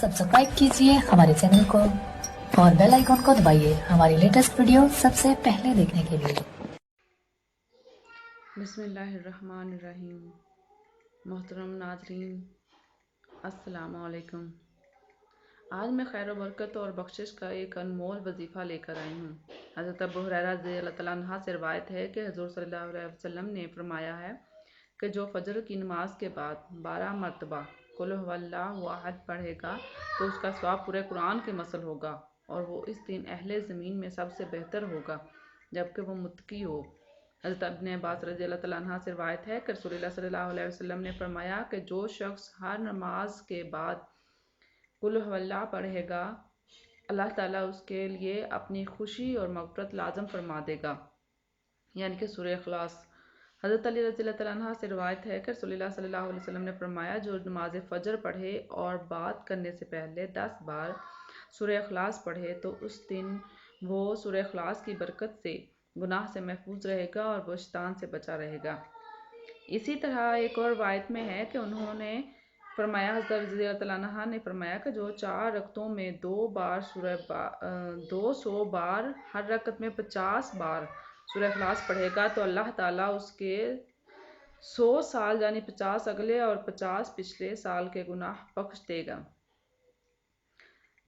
Subscribe कीजिए हमारे channel को और बेल आइकॉन को दबाइए हमारी लेटेस्ट वीडियो सबसे पहले देखने के लिए। बिस्मिल्लाहिर्रहमानिर्रहीम। मोहतरम नाजरीन, अस्सलामु अलैकुम। आज मैं खैर व बरकत और बख्शिश का एक अनमोल वजीफ़ा लेकर आई हूँ। हज़रत अबू हुरैरा रज़ियल्लाहु तआला अन्हु से रिवायत है कि हुज़ूर सल्लल्लाहु अलैहि वसल्लम ने फरमाया है कि जो फजर की नमाज के बाद 12 मरतबा कुल हुवल्लाहु अहद पढ़ेगा तो उसका सवाब पूरे कुरान के मसल होगा और वो इस दिन अहले ज़मीन में सबसे बेहतर होगा जबकि वो मुत्तकी हो। हज़रत इब्न अब्बास रज़ियल्लाहु तआला अन्हु से रिवायत है कि रसूलुल्लाह सल्लल्लाहु अलैहि वसल्लम ने फरमाया कि जो शख्स हर नमाज के बाद कुल हुवल्लाह पढ़ेगा, अल्लाह ताला उसके लिए अपनी खुशी और मग़फ़िरत लाज़िम फरमा देगा, यानी कि सूरह इख़लास। हज़रत अली रज़ियल्लाहु तआला अन्हु से रिवायत है कि रसूलुल्लाह सल्लल्लाहु अलैहि वसल्लम ने फरमाया जो नमाज फ़जर पढ़े और बात करने से पहले 10 बार सूरह इख़लास पढ़े तो उस दिन वो सूरह इख़लास की बरकत से गुनाह से महफूज रहेगा और वो शैतान से बचा रहेगा। इसी तरह एक और रिवायत में है कि उन्होंने फरमाया, हज़रत रज़ियल्लाहु तआला अन्हा ने फरमाया कि जो 4 रकतों में 200 बार हर रकत में 50 बार सूरह इख़लास पढ़ेगा तो अल्लाह ताला उसके 100 साल यानी 50 अगले और 50 पिछले साल के गुनाह बख्श देगा।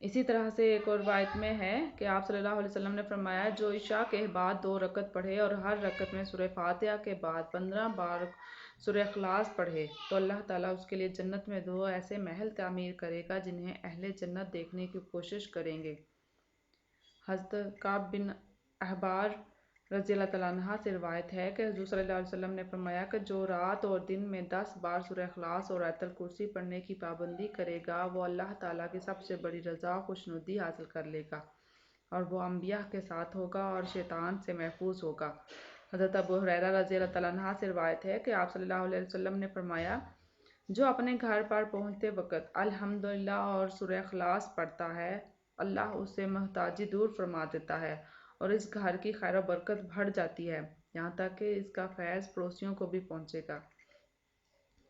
इसी तरह से एक और रिवायत में है कि आप सल्लल्लाहु अलैहि वसल्लम ने फरमाया जो इशा के बाद 2 रकत पढ़े और हर रकत में सूरह फातिहा के बाद 15 बार सूरह इख़लास पढ़े तो अल्लाह ताला उसके लिए जन्नत में 2 ऐसे महल तामीर करेगा जिन्हें अहले जन्नत देखने की कोशिश करेंगे। हज़रत काब बिन अहबार रज़ियल्लाहु तआला अन्हा से रिवायत है कि हुज़ूर सल्लल्लाहु अलैहि वसल्लम ने फरमाया कि जो रात और दिन में 10 बार सूरह इख़लास और आयतुल कुर्सी पढ़ने की पाबंदी करेगा वो अल्लाह ताला की सबसे बड़ी रज़ा खुशनुदी हासिल कर लेगा और वो अम्बिया के साथ होगा और शैतान से महफूज होगा। हज़रत अबू हुरैरा रज़ियल्लाहु तआला अन्हु से रिवायत है कि आप सल्लल्लाहु अलैहि वसल्लम ने फरमाया जो अपने घर पर पहुँचते वक़्त अल्हम्दुलिल्लाह और सूरह इख़लास पढ़ता है अल्लाह उससे मोहताजी दूर फरमा देता है और इस घर की खैर व बरकत बढ़ जाती है यहाँ तक कि इसका फैज़ पड़ोसियों को भी पहुँचेगा।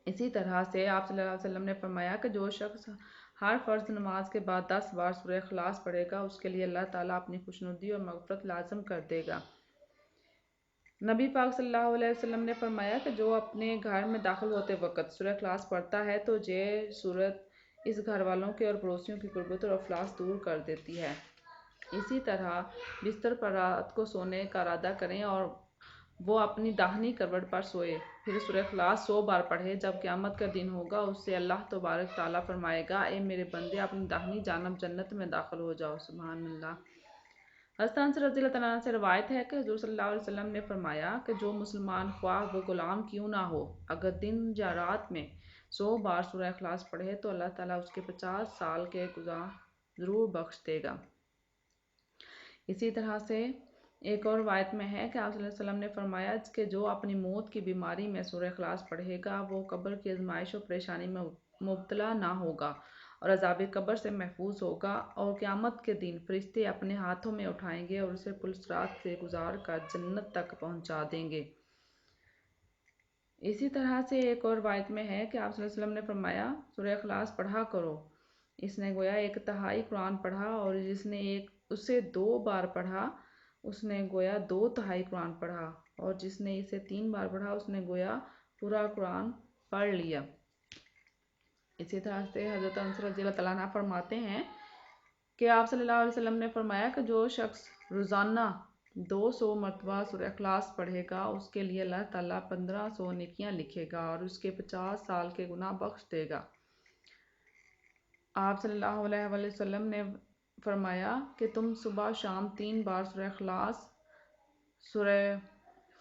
इसी तरह से आप सल्लल्लाहु अलैहि वसल्लम ने फरमाया कि जो शख्स हर फ़र्ज़ नमाज के बाद 10 बार सूरह इख़लास पढ़ेगा उसके लिए अल्लाह ताला अपनी खुशनुदी और मग़फ़िरत लाज़िम कर देगा। नबी पाक सल्लल्लाहु अलैहि वसल्लम ने फरमाया कि जो अपने घर में दाखिल होते वक़्त सूरह इख़लास पढ़ता है तो ये सूरत इस घर वालों के और पड़ोसियों की गुर्बत और अफलास दूर कर देती है। इसी तरह बिस्तर पर रात को सोने का इरादा करें और वो अपनी दाहिनी करवट पर सोए, फिर सूरह इख़लास 100 बार पढ़े। जब क़यामत का दिन होगा उससे अल्लाह तबारक ताला फरमाएगा ए मेरे बंदे अपनी दाहिनी जानब जन्नत में दाखिल हो जाओ। सुभान अल्लाह। हज़रत अनस रज़ियल्लाहु तआला अन्हु से रिवायत है कि हुज़ूर सल्लल्लाहु अलैहि वसल्लम ने फरमाया कि जो मुसलमान ख्वाह वो गुलाम क्यों ना हो अगर दिन या रात में 100 बार सूरह इख़लास पढ़े तो अल्लाह ताला उसके 50 साल के गुनाह ज़रूर बख्श देगा। इसी तरह से एक और रिवायत में है कि आप सल्लल्लाहु अलैहि वसल्लम ने फरमाया कि जो अपनी मौत की बीमारी में सूरह इख़लास पढ़ेगा वो कब्र की आज़माइश और परेशानी में मुब्तला ना होगा और अज़ाब कब्र से महफूज होगा और क़यामत के दिन फरिश्ते अपने हाथों में उठाएंगे और उसे पुल-सिरात से गुजार कर जन्नत तक पहुँचा देंगे। इसी तरह से एक और रिवायत में है कि आप सल्लल्लाहु अलैहि वसल्लम ने फरमाया सूरह इख़लास पढ़ा करो, इसने गोया 1/3 कुरान पढ़ा और जिसने उसे 2 बार पढ़ा उसने गोया 2/3 कुरान पढ़ा और जिसने इसे 3 बार पढ़ा उसने गोया पूरा कुरान पढ़ लिया। इसी तरह से हज़रत अनस रज़ियल्लाहु तआला अन्हु फरमाते हैं कि आप सल्लल्लाहु अलैहि वसल्लम ने फरमाया कि जो शख्स रोज़ाना 200 मरतबा सूरह इख़लास पढ़ेगा उसके लिए अल्लाह ताला 1500 नेकियां लिखेगा और उसके 50 साल के गुनाह बख्श देगा। आप सल्लल्लाहु अलैहि वसल्लम ने फरमाया कि तुम सुबह शाम 3 बार सूरह इख़लास, सूरह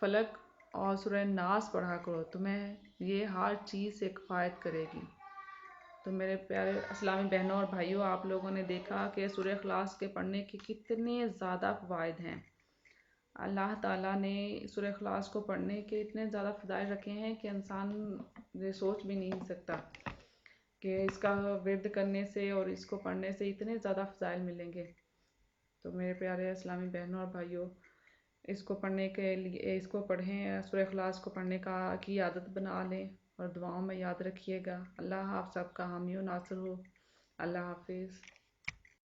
फलक और सूरह नास पढ़ा करो, तुम्हें ये हर चीज़ से किफ़ायत करेगी। तो मेरे प्यारे इस्लामी बहनों और भाइयों, आप लोगों ने देखा कि सूरह इख़लास के पढ़ने के कितने ज़्यादा फ़वाइद हैं। अल्लाह ताला ने सूरह इख़लास को पढ़ने के इतने ज़्यादा फ़ज़ाइल रखे हैं कि इंसान ये सोच भी नहीं सकता कि इसका विर्द करने से और इसको पढ़ने से इतने ज़्यादा फ़ज़ाइल मिलेंगे। तो मेरे प्यारे इस्लामी बहनों और भाइयों, इसको पढ़ने के लिए इसको पढ़ें, सूरह इख़लास को पढ़ने की आदत बना लें और दुआओं में याद रखिएगा। अल्लाह आप सबका हामी व नासिर हो। اللہ حافظ.